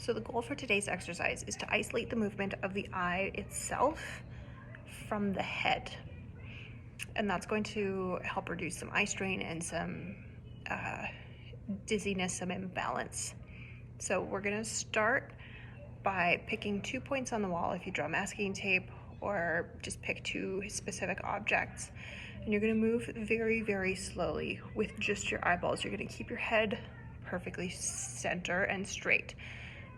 So the goal for today's exercise is to isolate the movement of the eye itself from the head. And that's going to help reduce some eye strain and some dizziness, some imbalance. So we're gonna start by picking 2 points on the wall if you draw masking tape, or just pick 2 specific objects. And you're gonna move very, very slowly with just your eyeballs. You're gonna keep your head perfectly center and straight.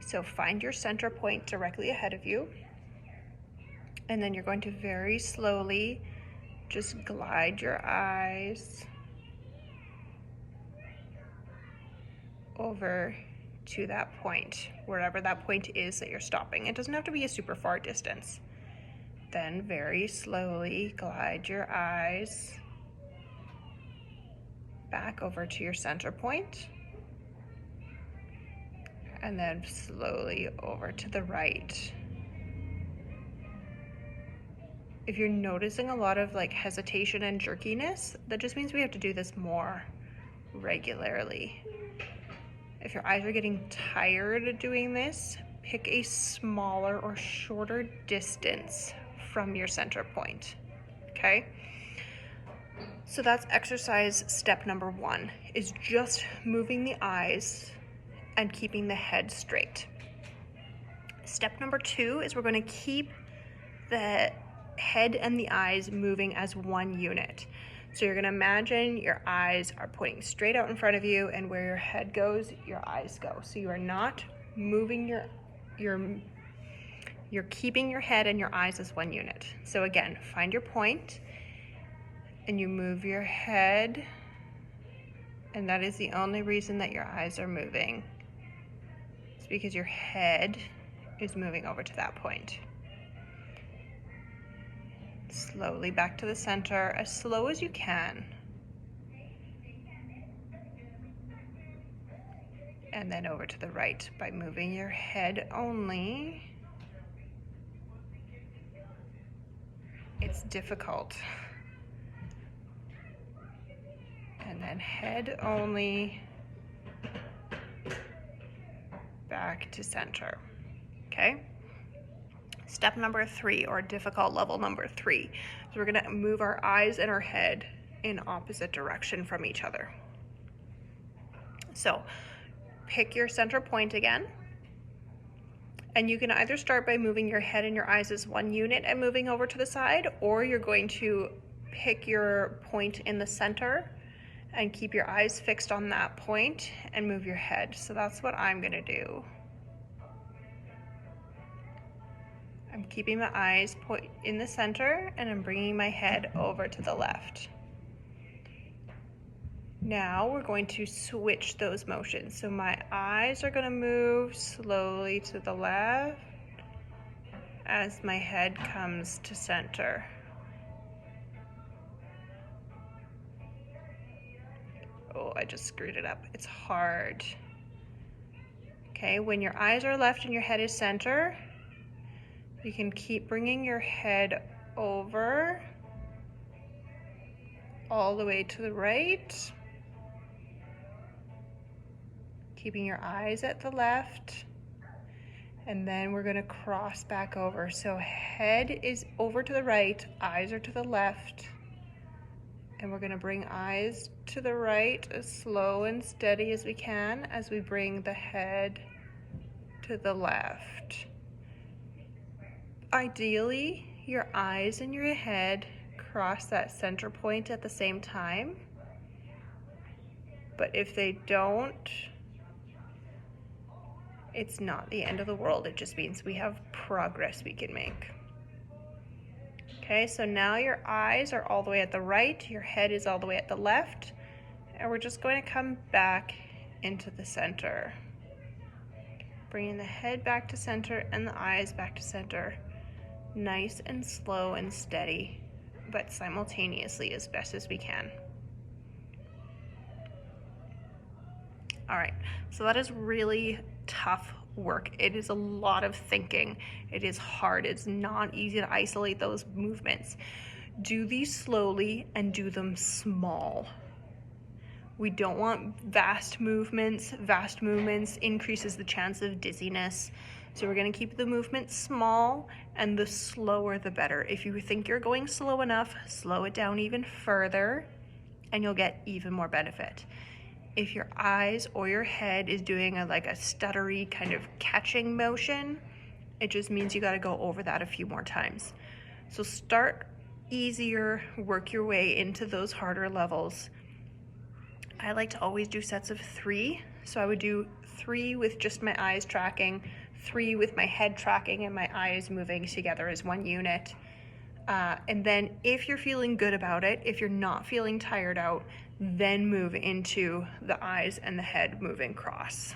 So find your center point directly ahead of you, and then you're going to very slowly just glide your eyes over to that point, wherever that point is that you're stopping. It doesn't have to be a super far distance. Then very slowly glide your eyes back over to your center point, and then slowly over to the right. If you're noticing a lot of hesitation and jerkiness, that just means we have to do this more regularly. If your eyes are getting tired doing this, pick a smaller or shorter distance from your center point, okay? So that's exercise step number 1, is just moving the eyes and keeping the head straight. Step number 2 is we're going to keep the head and the eyes moving as one unit. So you're going to imagine your eyes are pointing straight out in front of you, and where your head goes, your eyes go. So you are not moving you're keeping your head and your eyes as one unit. So again, find your point and you move your head, and that is the only reason that your eyes are moving. It's because your head is moving over to that point. Slowly back to the center, as slow as you can. And then over to the right by moving your head only. It's difficult. And then head only, back to center, okay? Step number 3, or difficult level number 3, is we're gonna move our eyes and our head in opposite direction from each other. So pick your center point again, and you can either start by moving your head and your eyes as one unit and moving over to the side, or you're going to pick your point in the center and keep your eyes fixed on that point and move your head. So that's what I'm gonna do. I'm keeping my eyes in the center, and I'm bringing my head over to the left. Now we're going to switch those motions. So my eyes are going to move slowly to the left as my head comes to center. Oh, I just screwed it up. It's hard. Okay, when your eyes are left and your head is center, you can keep bringing your head over all the way to the right, keeping your eyes at the left, and then we're going to cross back over. So head is over to the right, eyes are to the left, and we're going to bring eyes to the right as slow and steady as we can as we bring the head to the left. Ideally, your eyes and your head cross that center point at the same time, but if they don't, it's not the end of the world. It just means we have progress we can make. Okay, so now your eyes are all the way at the right, your head is all the way at the left, and we're just going to come back into the center. Bringing the head back to center and the eyes back to center. Nice and slow and steady, but simultaneously as best as we can. All right, so that is really tough work. It is a lot of thinking. It is hard. It's not easy to isolate those movements. Do these slowly and do them small. We don't want vast movements. Vast movements increases the chance of dizziness. So we're going to keep the movement small, and the slower the better. If you think you're going slow enough, slow it down even further, and you'll get even more benefit. If your eyes or your head is doing like a stuttery kind of catching motion, it just means you got to go over that a few more times. So start easier, work your way into those harder levels. I like to always do sets of 3. So I would do 3 with just my eyes tracking, 3 with my head tracking and my eyes moving together as one unit. And then if you're feeling good about it, if you're not feeling tired out, then move into the eyes and the head moving cross.